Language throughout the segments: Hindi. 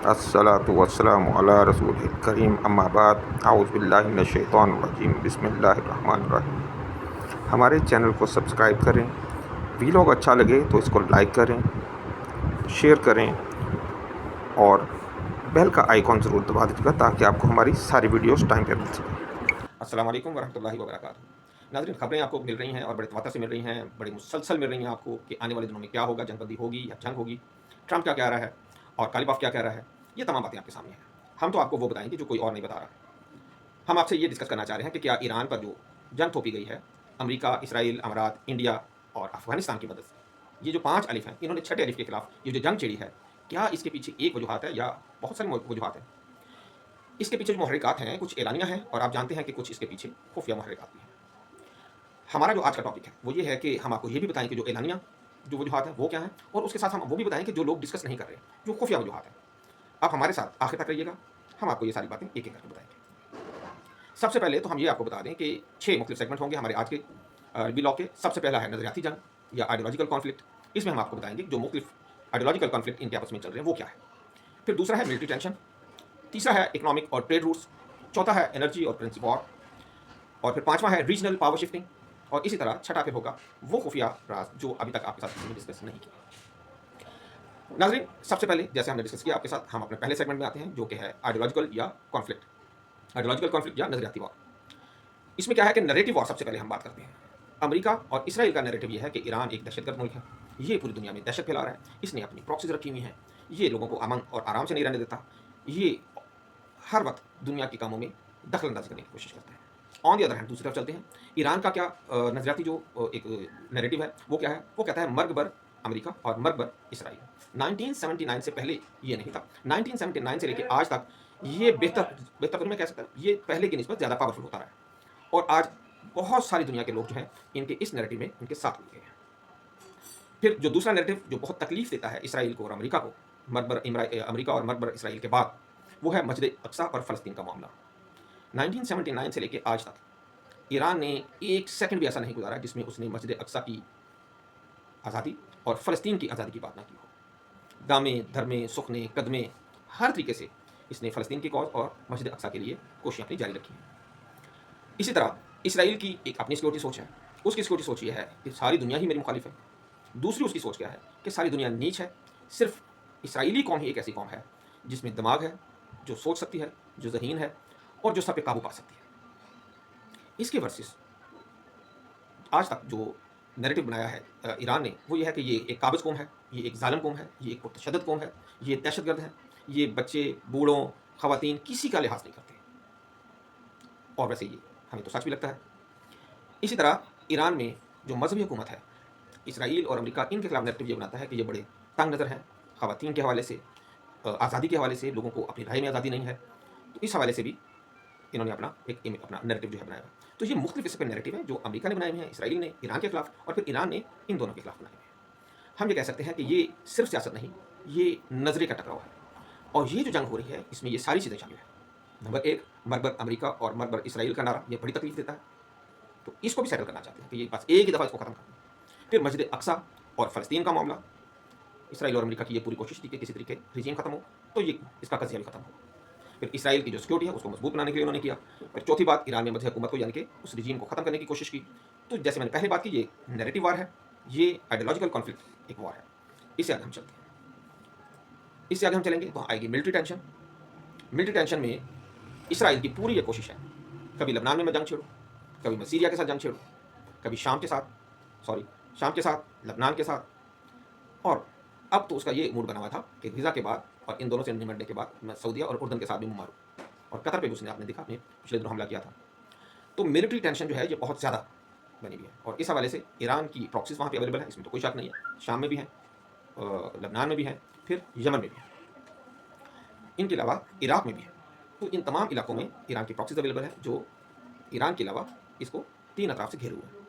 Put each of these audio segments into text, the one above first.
अस्सलातु वस्सलामु अला रसूलिल करीम अम्मा बाद आऊज़ु बिल्लाहि मिनश शैतानिर रजीम बिस्मिल्लाहिर रहमानिर रहीम। हमारे चैनल को सब्सक्राइब करें। वीलॉग अच्छा लगे तो इसको लाइक करें, शेयर करें और बेल का आइकॉन ज़रूर दबा दीजिएगा ताकि आपको हमारी सारी वीडियोस टाइम पे मिल सके। अस्सलाम वालेकुम वरहमतुल्लाहि वबरकातुहू। नाज़रीन, खबरें आपको मिल रही हैं और बड़े तवत्तर से मिल रही हैं, बड़ी मुसलसल मिल रही हैं आपको कि आने वाले दिनों में क्या होगा, जंगबंदी होगी या जंग होगी, ट्रंप क्या कह रहा है और कालीबाफ क्या कह रहा है। ये तमाम बातें आपके सामने हैं। हम तो आपको वो बताएंगे जो कोई और नहीं बता रहा। हम आपसे ये डिस्कस करना चाह रहे हैं कि क्या ईरान पर जो जंग थोपी गई है, अमेरिका, इसराइल, अमारात, इंडिया और अफगानिस्तान की मदद से, ये जो 5 अलिफ हैं, इन्होंने 6ठे अलिफ के खिलाफ ये जो जंग छिड़ी है, क्या इसके पीछे एक वजूहत है या बहुत सारी वजूहत हैं। इसके पीछे जो मुहर्रिकात हैं, कुछ एलानिया हैं और आप जानते हैं कि कुछ इसके पीछे खुफिया मुहर्रिकात भी हैं। हमारा जो आज का टॉपिक है वो ये है कि हम आपको ये भी बताएं कि जो एलानिया जो वजूहत हैं वो क्या हैं, और उसके साथ हम वो भी बताएं कि जो लोग डिस्कस नहीं कर रहे, जो खुफिया वजूहत हैं। आप हमारे साथ आखिर तक रहिएगा, हम आपको ये सारी बातें एक एक करके बताएंगे। सबसे पहले तो हम ये आपको बता दें कि 6 मुख्तलिफ सेगमेंट होंगे हमारे आज के ब्लॉग के। सबसे पहला है नज़रियाती जंग या आइडियोलॉजिकल कॉन्फ्लिक्ट। इसमें हम आपको बताएंगे जो मुख्तलिफ आइडियोलॉजिकल कॉन्फ्लिक्ट इनके आपस में चल रहे हैं वो क्या है। फिर दूसरा है मिलिट्री टेंशन। तीसरा है इकोनॉमिक और ट्रेड रूट्स। चौथा है एनर्जी और करेंसी वॉर। और फिर पांचवा है रीजनल पावर शिफ्टिंग। और इसी तरह छठा फिर होगा वो खुफिया राज जो अभी तक आपके साथ किसी ने डिस्कस नहीं किया। नाज़रीन, सबसे पहले जैसे हमने डिस्कस किया आपके साथ, हम अपने पहले सेगमेंट में आते हैं जो कि है आइडियोलॉजिकल या कॉन्फ्लिक्ट, आइडियोलॉजिकल कॉन्फ्लिक्ट या नजरियाती वॉर। इसमें क्या है कि नैरेटिव वॉर सबसे पहले हम बात करते हैं। अमेरिका और इसराइल का नैरेटिव ये है कि ईरान एक दहशतगर्द मुल्क है, ये पूरी दुनिया में दहशत फैला रहा है, इसने अपनी प्रॉक्सीज रखी हुई हैं, ये लोगों को अमन और आराम से नहीं रहने देता, ये हर वक्त दुनिया के कामों में दखल अंदाजी करने की कोशिश करता है। ऑन द अदर हैंड दूसरी तरफ चलते हैं, ईरान का क्या नजरियाती जो एक नैरेटिव है वो क्या है, वो कहता है मर्ग बर अमेरिका और मर्ग बर इसराइल। 1979 से पहले ये नहीं था, 1979 से लेकर आज तक ये बेहतर बेहतर तो मैं कह सकता हूँ, ये पहले की निस्बत ज़्यादा पावरफुल होता रहा है। और आज बहुत सारी दुनिया के लोग जो हैं इनके इस नैरेटिव में इनके साथ मिल गए हैं। फिर जो दूसरा नैरेटिव जो बहुत तकलीफ देता है इसराइल को और अमेरिका को, अमेरिका और मकबर इसराइल के बाद, वो है मस्जिद अक्सा और फ़लस्तीन का मामला। 1979 से लेकर आज तक ईरान ने एक सेकंड भी ऐसा नहीं गुजारा जिसमें उसने मस्जिद अक्सा की आज़ादी और फ़लस्तीन की आज़ादी की बात ना की हो। दामे धर्मे सुखने कदमे हर तरीके से इसने फ़लस्तीन की कौज और मस्जिद अक्सा के लिए कोशिशें अपनी जारी रखी हैं। इसी तरह इसराइल की एक अपनी सिक्योरिटी सोच है, उसकी सिक्योरिटी सोच ये है कि सारी दुनिया ही मेरी मुखालिफ है। दूसरी उसकी सोच क्या है कि सारी दुनिया नीच है, सिर्फ इसराइली कौम ही एक ऐसी कौम है जिसमें दिमाग है, जो सोच सकती है, जो ज़हीन है और जो सब पे काबू पा सकती है। इसके वर्सेस आज तक जो नैरेटिव बनाया है ईरान ने, वो ये है कि ये एक काबिज़ कौम है, ये एक ज़ालिम कौम है, ये एक पुरतशद्दुद कौम है, ये दहशतगर्द है, ये बच्चे बूढ़ों ख़वातीन किसी का लिहाज नहीं करते। और वैसे ये हमें तो सच भी लगता है। इसी तरह ईरान में जो मजहबी हुकूमत है, इसराइल और अमेरिका इनके खिलाफ नैरेटिव ये बनाता है कि ये बड़े तंग नज़र हैं ख़वातीन के हवाले से, आज़ादी के हवाले से, लोगों को अपनी राय में आज़ादी नहीं है। तो इस हवाले से भी इन्होंने अपना नैरेटिव जो है बनाया हुआ है। तो ये मुख्तलिफ इस पर नैरेटिव है जो अमेरिका ने बनाए हुए हैं, इसराइल ने ईरान के खिलाफ और फिर ईरान ने इन दोनों के खिलाफ बनाए हुए हैं। हम ये कह सकते हैं कि ये सिर्फ सियासत नहीं, ये नज़रे का टकराव है। और ये जो जंग हो रही है इसमें ये सारी चीज़ें शामिल हैं। नंबर एक, मरबर अमेरिका और मरबर इसराइल का नारा, ये बड़ी तकलीफ देता है। तो इसको भी सेटल करना चाहते हैं कि ये बस एक ही दफ़ा इसको ख़त्म करना है। फिर मस्जिद अक्सा और फ़लस्तीन का मामला, इसराइल और अमेरिका की ये पूरी कोशिश थी कि किसी तरीके रिजीम खत्म हो तो ये इसका कज़िया भी खत्म हो। फिर इसराइल की जो सिक्योरिटी है उसको मजबूत बनाने के लिए उन्होंने किया। फिर चौथी बात, ईरान में मजहब हुकूमत को यानी कि उस रिजीम को ख़त्म करने की कोशिश की। तो जैसे मैंने पहले बात की, ये नैरेटिव वार है, ये आइडियोलॉजिकल कॉन्फ्लिक्ट एक वार है। इससे आगे हम चलते हैं, इससे आगे हम चलेंगे तो आएगी मिलिट्री टेंशन। मिलिट्री टेंशन में इसराइल की पूरी ये कोशिश है, कभी लबनान में मैं जंग छेड़ूँ, कभी मैं सीरिया के साथ जंग छेड़ूँ, कभी शाम के साथ, लबनान के साथ। और अब तो उसका ये मूड बना हुआ था कि ग़ज़ा के बाद और इन दोनों से निमटने के बाद मैं सऊदीया और उर्दन के साथ भी मुँह मारूँ। और कतर पे भी उसने, आपने देखा, आपने पिछले दिनों हमला किया था। तो मिलिट्री टेंशन जो है ये बहुत ज़्यादा बनी हुई है और इस हवाले से ईरान की प्रॉक्सीज़ वहाँ पे अवेलेबल है, इसमें तो कोई शक नहीं है। शाम में भी हैं, लबनान में भी हैं, फिर यमन में भी हैं, इनके अलावा इराक़ में भी है। तो इन तमाम इलाकों में ईरान की प्रॉक्सीज़ अवेलेबल है जो ईरान के अलावा इसको 3 अतराफ़ से घेरे हुए हैं।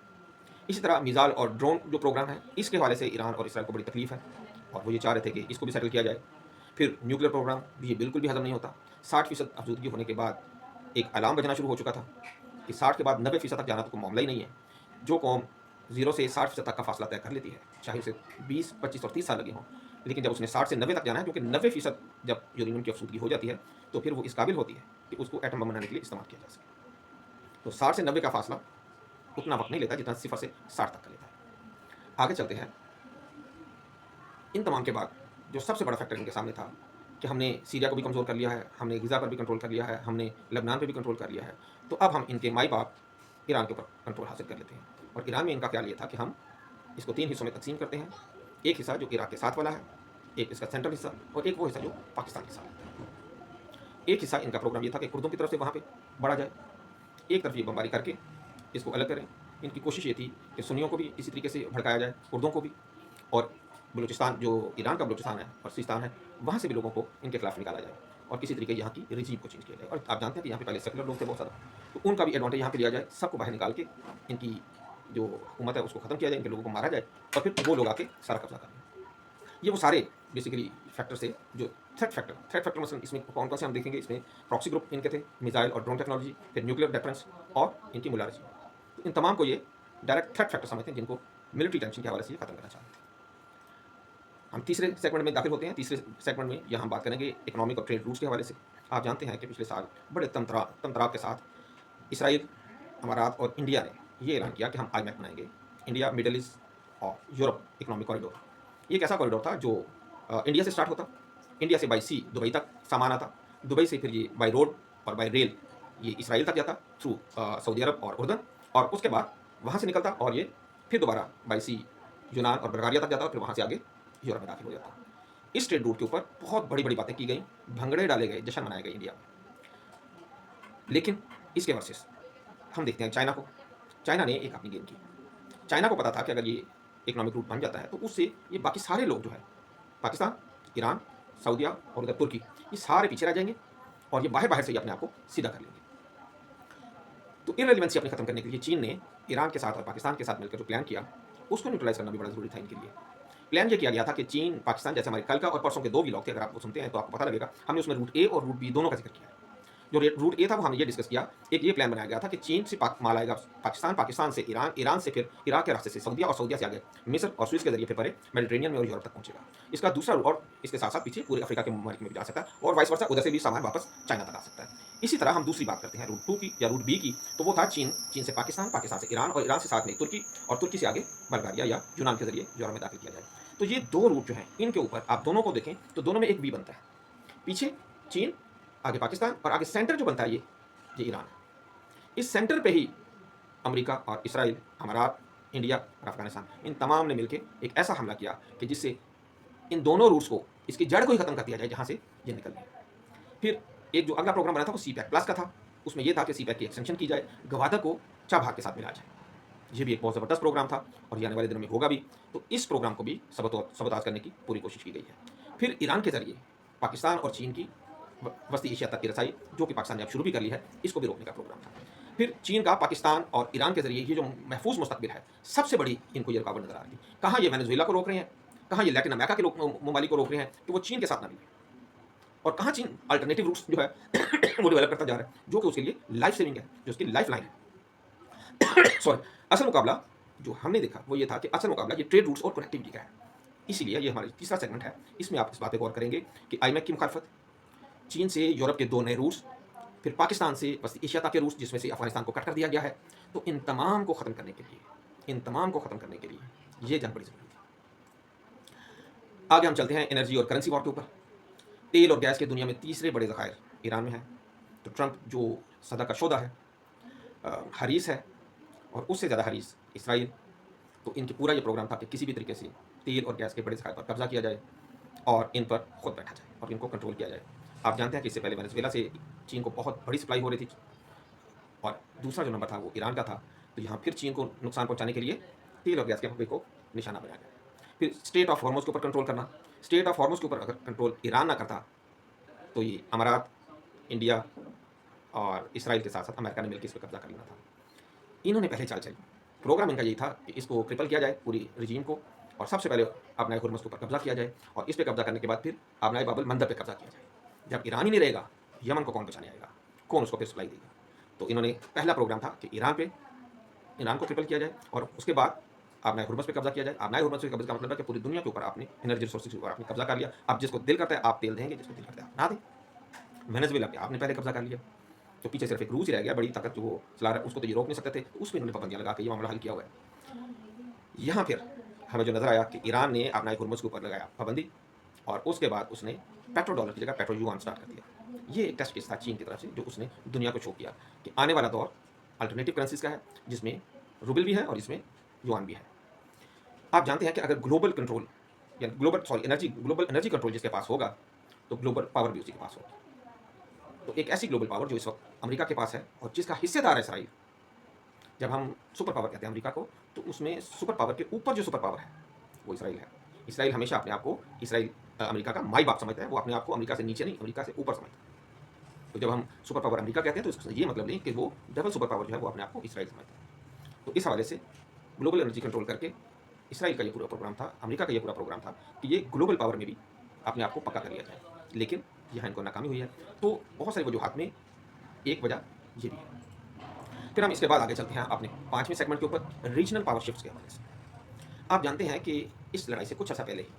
इसी तरह मिसाइल और ड्रोन जो प्रोग्राम है, इसके हवाले से ईरान और इसराइल को बड़ी तकलीफ है और वो ये चाह रहे थे कि इसको भी सेटल किया जाए। फिर न्यूक्लियर प्रोग्राम भी ये बिल्कुल भी हज़म नहीं होता। 60% अफजूदगी होने के बाद एक अलार्म बजना शुरू हो चुका था कि 60 के बाद 90% तक जाना तो कोई मामला ही नहीं है। जो कौम 0 से 60% तक का फासला तय कर लेती है, चाहे उसे 20, 25 और 30 साल लगे हों, लेकिन जब उसने 60 से 90 तक जाना है, क्योंकि 90% जब यूरेनियम की अफसुदगी हो जाती है तो फिर वो इस काबिल होती है कि उसको एटम बम बनाने के लिए इस्तेमाल किया जा सके। तो 60 से 90 का फासला उतना वक्त नहीं लेता जितना 0 से 60 तक का लेता है। आगे चलते हैं। इन तमाम के बाद जो सबसे बड़ा फैक्टर इनके सामने था कि हमने सीरिया को भी कमज़ोर कर लिया है, हमने गिज़ा पर भी कंट्रोल कर लिया है, हमने लेबनान पे भी कंट्रोल कर लिया है, तो अब हम इनके माई बाप ईरान के ऊपर कंट्रोल हासिल कर लेते हैं। और ईरान में इनका ख्याल ये था कि हम इसको 3 हिस्सों में तकसीम करते हैं। एक हिस्सा जो इराक के साथ वाला है, एक इसका सेंट्रल हिस्सा और एक वो हिस्सा जो पाकिस्तान के साथ है। एक हिस्सा इनका प्रोग्राम ये था कि कुर्दों की तरफ से वहाँ पे बढ़ा जाए, एक तरफ ये बमबारी करके इसको अलग करें। इनकी कोशिश ये थी कि सुन्नियों को भी इसी तरीके से भड़काया जाए, कुर्दों को भी, और बलूचिस्तान जो ईरान का बलूचिस्तान है और सिस्तान है, वहाँ से भी लोगों को इनके खिलाफ निकाला जाए और किसी तरीके यहाँ की रिजीम को चेंज किया जाए। और आप जानते हैं कि यहाँ पे पहले सेकुलर लोग थे बहुत ज़्यादा, तो उनका भी एडवांटेज यहाँ पे लिया जाए, सबको बाहर निकाल के इनकी जो हुकूमत है उसको ख़त्म किया जाए, इनके लोगों को मारा जाए और फिर वो लोग आके सारा कब्जा कर लें। ये वो सारे बेसिकली फैक्टर्स थे जो थ्रेट फैक्टर मतलब इसमें कौन कौन से हम देखेंगे। इसमें प्रॉक्सी ग्रुप इनके थे, मिसाइल और ड्रोन टेक्नोलॉजी, फिर न्यूक्लियर डिफेंस और इनकी मुलारजी। तो इन तमाम को ये डायरेक्ट थ्रेट फैक्टर समझते हैं जिनको मिलिट्री टेंशन के हवाले से ये खत्म करना चाहते थे। हम तीसरे सेगमेंट में दाखिल होते हैं। तीसरे सेगमेंट में यहाँ हम बात करेंगे इकोनॉमिक और ट्रेड रूट्स के हवाले से। आप जानते हैं कि पिछले साल बड़े तमतराव के साथ इसराइल, अमारात और इंडिया ने ये ऐलान किया कि हम आईमैक बनाएंगे, इंडिया मिडल ईस्ट और यूरोप इकोनॉमिक कॉरिडोर। ये एक ऐसा कॉरिडोर था जो इंडिया से स्टार्ट होता, इंडिया से बाई सी दुबई तक सामान आता, दुबई से फिर ये बाई रोड और बाई रेल ये इसराइल तक जाता थ्रू सऊदी अरब और उर्दन, और उसके बाद वहाँ से निकलता और ये फिर दोबारा बाई सी यूनान और बल्गारिया तक जाता और फिर वहाँ से आगे यूरोप में दाखिल हो जाता। इस ट्रेड रूट के ऊपर बहुत बड़ी बड़ी बातें की गई, भंगड़े डाले गए, जश्न मनाए गए इंडिया में। लेकिन इसके वर्सेस हम देखते हैं चाइना को। चाइना ने एक अपनी गेम की। चाइना को पता था कि अगर ये इकोनॉमिक रूट बन जाता है तो उससे ये बाकी सारे लोग जो है पाकिस्तान, ईरान, सऊदिया और उधर तुर्की, ये सारे पीछे रह जाएंगे और ये बाहर बाहर से ही अपने आप को सीधा कर लेंगे। तो इररिलेवेंसी अपनी खत्म करने के लिए चीन ने ईरान के साथ और पाकिस्तान के साथ मिलकर जो प्लान किया उसको न्यूट्रलाइज करना भी बड़ा जरूरी था इनके लिए। प्लान ये किया गया था कि चीन पाकिस्तान, जैसे हमारे कल का और परसों के 2 व्लॉग थे, अगर आप वो सुनते हैं तो आपको पता लगेगा, हमने उसमें रूट ए और रूट बी दोनों का जिक्र किया है। जो रूट ए था वो हमने ये डिस्कस किया, एक ये प्लान बनाया गया था कि चीन से माल आएगा पाकिस्तान, पाकिस्तान से ईरान, ईरान से फिर इराक के रास्ते से सऊदिया और सऊदिया से आगे मिस्र और स्विस के जरिए फिर परे मेडिटेरेनियन में और यूरोप तक पहुंचेगा। इसका दूसरा रूट, और इसके साथ साथ पीछे पूरे अफ्रीका के ममालिक में भी जा सकता है और वाइस वर्सा, उधर से भी सामान वापस चाइना तक आ सकता है। इसी तरह हम दूसरी बात करते हैं रूट 2 की या रूट बी की, तो वो था चीन से पाकिस्तान, पाकिस्तान से ईरान और ईरान से साथ में तुर्की और तुर्की से आगे बल्गारिया या यूनान के जरिए यूरोप में दाखिल किया जाए। तो ये 2 रूट जो हैं इनके ऊपर आप दोनों को देखें तो दोनों में एक वी बनता है, पीछे चीन, आगे पाकिस्तान और आगे सेंटर जो बनता है ये ईरान है। इस सेंटर पे ही अमेरिका और इसराइल, अमारात, इंडिया और अफगानिस्तान, इन तमाम ने मिलकर एक ऐसा हमला किया कि जिससे इन दोनों रूट्स को, इसकी जड़ को ही खत्म कर दिया जाए जहाँ से ये निकल गए। फिर एक जो अगला प्रोग्राम बना था वो सीपैक प्लस का था। उसमें यह था कि सीपैक की एक्सटेंशन की जाए, गवादर को चाबहार के साथ मिलाया जाए। ये भी एक बहुत ज़बरदस्त प्रोग्राम था और ये आने वाले दिनों में होगा भी। तो इस प्रोग्राम को भी सबताज करने की पूरी कोशिश की गई है। फिर ईरान के जरिए पाकिस्तान और चीन की वस्ती एशिया तक की रसाई, जो कि पाकिस्तान ने अब शुरू भी कर ली है, इसको भी रोकने का प्रोग्राम था। फिर चीन का पाकिस्तान और ईरान के जरिए ये जो महफूज मुस्तकबिल है, सबसे बड़ी इनको ये रुकावट नजर आ रही है। कहाँ ये वेनेजुएला को रोक रहे हैं, कहाँ ये लैटिन अमेरिका के ममालिक को रोक रहे हैं कि वो चीन के साथ ना मिले, और कहाँ चीन अल्टरनेटिव रूट्स जो है वो डेवलप करता जा रहा है, जो कि उसके लिए लाइफ सेविंग है, जो उसकी लाइफ लाइन है। सॉरी, असल मुकाबला जो हमने देखा वो ये था कि असल मुकाबला ये ट्रेड रूट्स और कनेक्टिविटी का है। इसीलिए ये हमारा तीसरा सेगमेंट है, इसमें आप इस बात पर गौर करेंगे कि आईमैक की मुखालफत, चीन से यूरोप के 2 नए रूट्स, फिर पाकिस्तान से वस्ती एशिया तक के रूट्स जिसमें से अफगानिस्तान को कट कर दिया गया है। तो इन तमाम को ख़त्म करने के लिए ये जंग बड़ी ज़रूरी थी। आगे हम चलते हैं एनर्जी और करेंसी वॉर के ऊपर। तेल और गैस के दुनिया में तीसरे बड़े ज़खायर ईरान में है। तो ट्रंप जो सदा का शोधा है, हरीस है, और उससे ज़्यादा हरीस इसराइल। तो इनकी पूरा ये प्रोग्राम था कि किसी भी तरीके से तेल और गैस के बड़े ज़खायर पर कब्जा किया जाए और इन पर खुद बैठा जाए और इनको कंट्रोल किया जाए। आप जानते हैं कि इससे पहले वेनेजुएला से चीन को बहुत बड़ी सप्लाई हो रही थी और दूसरा जो नंबर था वो ईरान का था। तो यहाँ फिर चीन को नुकसान पहुँचाने के लिए तेल और गैस के हब्बे को निशाना बनाया गया। फिर स्टेट ऑफ हॉर्मुज़ के ऊपर कंट्रोल करना। स्टेट ऑफ हॉर्मुज़ के ऊपर अगर कंट्रोल ईरान ना करता तो ये अमारात, इंडिया और इसराइल के साथ साथ अमेरिका ने मिलकर इस पर कब्जा कर लेना था। इन्होंने पहले चाल चली। प्रोग्राम इनका यही था कि इसको क्रिपल किया जाए पूरी रिजीम को, और सबसे पहले आबनाए हुर्मुज़ के ऊपर कब्जा किया जाए और इस पर कब्जा करने के बाद फिर आबनाए बाबुल मंदब पे कब्जा किया जाए। जब ईरान ही नहीं रहेगा, यमन को कौन बचाने आएगा, कौन उसको फिर सप्लाई देगा। तो इन्होंने पहला प्रोग्राम था कि ईरान को ट्रिपल किया जाए और उसके बाद आप नाए हुर्मुज़ पे कब्जा किया जाए। आप नाए हुर्मुज़ पे कब्जा का मतलब है कि पूरी दुनिया के ऊपर आपने एनर्जी रिसोर्सेज के ऊपर आपने कब्जा कर लिया। अब जिसको दिल करता है आप तेल देंगे, जिसको दिल करता है आप ना दें। वेनेज़ुएला पे आपने पहले कब्जा कर लिया, तो पीछे सिर्फ एक रूस ही रह गया, बड़ी ताकत जो वो चला रहा है, उसको तो ये रोक नहीं सकते थे, तो उस पे इन्होंने पाबंदियाँ लगा के ये मामला हल किया हुआ है। यहाँ फिर हमें जो नज़र आया कि ईरान ने अपना एक हुर्मुज़ के ऊपर लगाया पाबंदी, और उसके बाद उसने पेट्रो डॉलर की जगह पेट्रो युआन स्टार्ट कर दिया। ये एक टेस्ट केस था चीन की तरफ से, जो उसने दुनिया को शो किया कि आने वाला दौर अल्टरनेटिव करेंसीज का है, जिसमें रूबल भी है और इसमें युआन भी है। आप जानते हैं कि अगर ग्लोबल कंट्रोल या ग्लोबल एनर्जी कंट्रोल जिसके पास होगा, तो ग्लोबल पावर भी उसी के पास होगी। तो एक ऐसी ग्लोबल पावर जो इस वक्त अमेरिका के पास है और जिसका हिस्सेदार है इसराइल। जब हम सुपर पावर कहते हैं अमेरिका को, तो उसमें सुपर पावर के ऊपर जो सुपर पावर है वो इसराइल है। इसराइल हमेशा अपने आप को अमेरिका का माई बाप समझता है, वो अपने आप को अमेरिका से नीचे नहीं, अमेरिका से ऊपर समझता है। तो जब हम सुपर पावर अमेरिका कहते हैं तो इसका ये मतलब नहीं कि वो डबल सुपर पावर जो है वो अपने आप को इसराइल समझता है। तो इस हवाले से ग्लोबल एनर्जी कंट्रोल करके इसराइल का ये पूरा प्रोग्राम था, अमेरिका का ये पूरा प्रोग्राम था कि ये ग्लोबल पावर में भी अपने आप को पक्का कर लिया जाए, लेकिन यहाँ इनको नाकामी हुई है। तो बहुत सारी वजूहात में एक वजह ये भी है। फिर हम इसके बाद आगे चलते हैं अपने 5वें सेगमेंट के ऊपर, रीजनल पावर शिफ्ट्स के हवाले से। आप जानते हैं कि इस लड़ाई से कुछ अर्सा पहले ही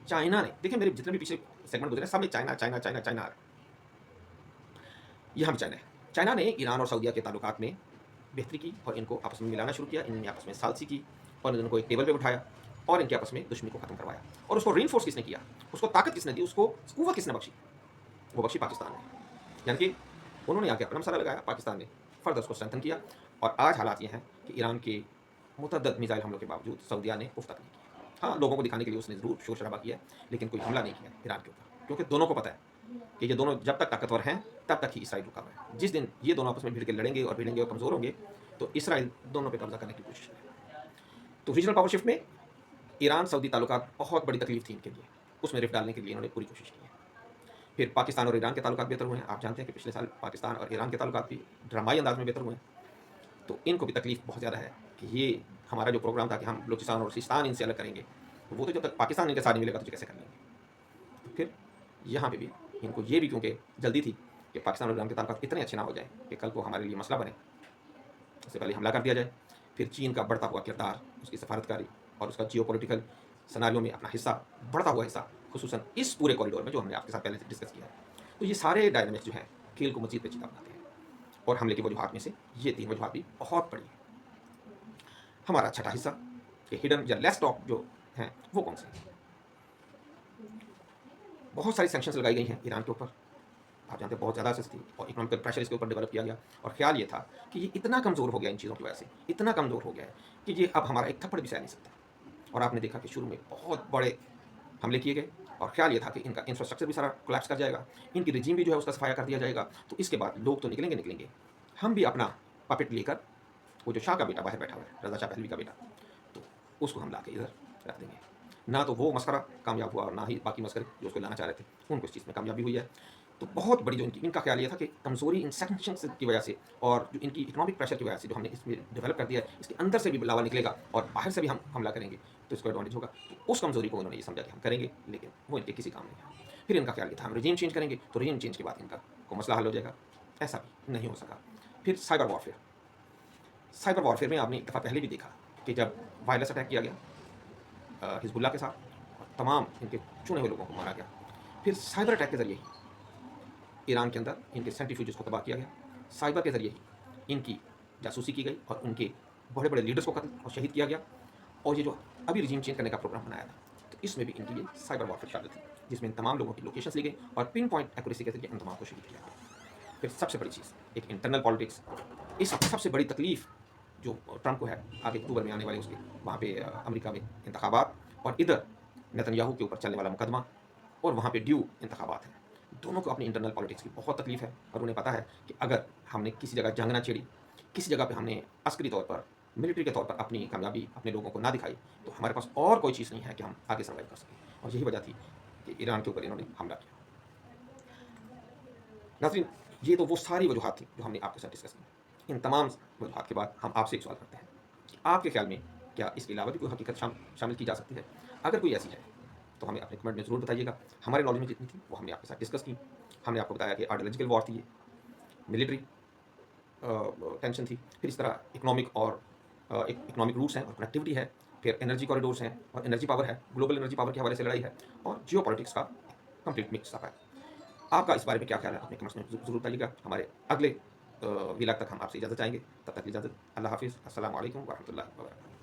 चाइना ने, देखिए मेरे जितने भी पीछे सेगमेंट गुजरे सब में चाइना चाइना चाइना चाइना आ रहा है। यहाँ भी चाइना है। चाइना ने ईरान और सऊदीया के ताल्लुकात में बेहतरी की और इनको आपस में मिलाना शुरू किया, इनने आपस में सालसी की और इनको एक टेबल पे बिठाया और इनके आपस में दुश्मनी को खत्म करवाया। और उसको रीइंफोर्स किसने किया, उसको ताकत किसने दी, उसको कुव्वत किसने बख्शी, वो बख्शी पाकिस्तान ने। यानी कि उन्होंने आके अपना मसाला लगाया, पाकिस्तान ने फर्दर उसको स्ट्रेंथन किया, और आज हालात ये हैं कि ईरान के मुतअद्दिद मिसाइल हमलों के बावजूद सऊदीया ने पुख्ता नहीं किया। हाँ, लोगों को दिखाने के लिए उसने ज़रूर शोर शराबा किया, लेकिन कोई हमला नहीं किया ईरान के ऊपर, क्योंकि दोनों को पता है कि ये दोनों जब तक ताकतवर हैं तब तक ही इसराइल रुका हुआ है। जिस दिन ये दोनों आपस में भिड़ के लड़ेंगे और भिड़ेंगे और कमज़ोर होंगे, तो इसराइल दोनों पे कब्जा करने की कोशिश करेगा। तो रीजनल पावर शिफ्ट में ईरान सऊदी ताल्लुकात बहुत बड़ी तकलीफ थी इनके लिए, उसमें रिफ्ट डालने के लिए इन्होंने पूरी कोशिश की है। फिर पाकिस्तान और ईरान के ताल्लुकात बेहतर हुए हैं। आप जानते हैं कि पिछले साल पाकिस्तान और ईरान के ताल्लुकात भी ड्रामाई अंदाज में बेहतर हुए हैं। तो इनको भी तकलीफ बहुत ज़्यादा है कि ये हमारा जो प्रोग्राम था कि हम बलूचिस्तान और सिस्तान इनसे अलग करेंगे, तो वो तो जब तक पाकिस्तान इनके साथ नहीं मिलेगा तो कैसे कर लेंगे। तो फिर यहाँ पे भी इनको ये भी क्योंकि जल्दी थी कि पाकिस्तान और ईरान के ताल्लुकात इतने अच्छे ना हो जाए कि कल को हमारे लिए मसला बने, उससे पहले हमला कर दिया जाए। फिर चीन का बढ़ता हुआ किरदार, उसकी सफारतकारी और उसका जियोपॉलिटिकल सिनेरियो में अपना हिस्सा, बढ़ता हुआ हिस्सा, खुसूसन इस पूरे कॉरिडोर में जो हमने आपके साथ पहले से डिस्कस किया है। तो ये सारे डायनामिक्स जो हैं खेल को मज़ीद पेचीदा बनाते हैं, और हमले की वजूहात में से ये 3 वजूहात भी बहुत बड़ी हैं। हमारा छठा हिस्सा कि हिडन या लेस टॉक जो हैं वो कौन से हैं। बहुत सारी सैंक्शंस लगाई गई हैं ईरान के ऊपर, आप जानते हैं बहुत ज़्यादा सस्ती, और इकोनॉमिकल प्रेशर इसके ऊपर डेवलप किया गया, और ख्याल ये था कि ये इतना कमज़ोर हो गया इन चीज़ों की वजह से, इतना कमज़ोर हो गया है कि ये अब हमारा एक थप्पड़ भी सह नहीं सकता। और आपने देखा कि शुरू में बहुत बड़े हमले किए गए, और ख्याल ये था कि इनका इंफ्रास्ट्रक्चर भी सारा कोलैप्स कर जाएगा, इनकी रिजीम भी जो है उसका सफाया कर दिया जाएगा, तो इसके बाद लोग तो निकलेंगे, हम भी अपना पपेट लेकर, वो जो शाह का बेटा बाहर बैठा हुआ है, रज़ा शाह पहलवी का बेटा, तो उसको हम ला के इधर रख देंगे। ना तो वो मस्करा कामयाब हुआ और ना ही बाकी मस्करे जो उसको लाना चाह रहे थे उनको इस चीज़ में कामयाबी हुई है। तो बहुत बड़ी जो इनका ख्याल ये था कि कमज़ोरी इन सैंक्शंस की वजह से और जो इनकी इकोनॉमिक प्रेशर की वजह से जो हमने इसमें डेवलप कर दिया है, इसके अंदर से भी लावा निकलेगा और बाहर से भी हम हमला करेंगे तो इसको एडवांटेज होगा। तो उस कमज़ोरी को उन्होंने ये समझा कि हम करेंगे, लेकिन वो इनके किसी काम नहीं है। फिर इनका ख्याल ये था हम रिजीम चेंज करेंगे तो रिजीम चेंज के बाद इनका को मसला हल हो जाएगा, ऐसा भी नहीं हो सका। फिर साइबर वॉरफेयर में आपने एक दफ़ा पहले भी देखा कि जब वायरलेस अटैक किया गया हिजबुल्ला के साथ, और तमाम इनके चुने हुए लोगों को मारा गया। फिर साइबर अटैक के ज़रिए ही ईरान के अंदर इनके सेंट्रीफ्यूजेस को तबाह किया गया, साइबर के ज़रिए ही इनकी जासूसी की गई और उनके बड़े बड़े लीडर्स को कत्ल और शहीद किया गया। और ये जो अभी रिजीम चेंज करने का प्रोग्राम बनाया था, तो इसमें भी इनकी ये साइबर वॉरफेयर शामिल थी, जिसमें इन तमाम लोगों की लोकेशंस ली गई और पिन पॉइंट एक्यूरेसी के जरिए इन तमाम को शहीद किया गया। फिर सबसे बड़ी चीज़ एक इंटरनल पॉलिटिक्स, इस सबसे बड़ी तकलीफ जो ट्रंप को है आगे अक्टूबर में आने वाले उसके वहाँ पे अमेरिका में इंतखाबात, और इधर नेतन्याहू के ऊपर चलने वाला मुकदमा, और वहाँ पे ड्यू इंतखाबात हैं। दोनों को अपनी इंटरनल पॉलिटिक्स की बहुत तकलीफ है, और उन्हें पता है कि अगर हमने किसी जगह जंग ना छेड़ी, किसी जगह पे हमने अस्करी तौर पर, मिलिट्री के तौर पर अपनी कामयाबी अपने लोगों को ना दिखाई, तो हमारे पास और कोई चीज़ नहीं है कि हम आगे सर्वाइव कर सकें। और यही वजह थी कि ईरान के ऊपर इन्होंने हमला किया। नाज़रीन, ये तो वो सारी वजूहात थी जो हमने आपके साथ डिस्कस की। इन तमाम वजूहात के बाद हम आपसे एक सवाल करते हैं कि आपके ख्याल में क्या इसके अलावा भी कोई हकीकत शामिल की जा सकती है? अगर कोई ऐसी है तो हमें अपने कमेंट में ज़रूर बताइएगा। हमारे नॉलेज में जितनी थी वो हमने आपके साथ डिस्कस की। हमने आपको बताया कि आइडियोलॉजिकल वॉर थी, ये मिलिट्री टेंशन थी, फिर इस तरह इकोनॉमिक रूट्स हैं और कनेक्टिविटी है, फिर एनर्जी कॉरिडोर्स हैं और एनर्जी पावर है, ग्लोबल एनर्जी पावर के हवाले से लड़ाई है और जियो पॉलिटिक्स का कंप्लीट मिक्स अप है। आपका इस बारे में क्या ख्याल है? अपने कमेंट्स में ज़रूर बताइएगा। हमारे अगले व्लॉग तक हम आपसे इजाज़त चाहेंगे। तब तक की इजाज़त। अल्लाह हाफ़िज़। अस्सलामु अलैकुम व रहमतुल्लाहि व बरकातहू।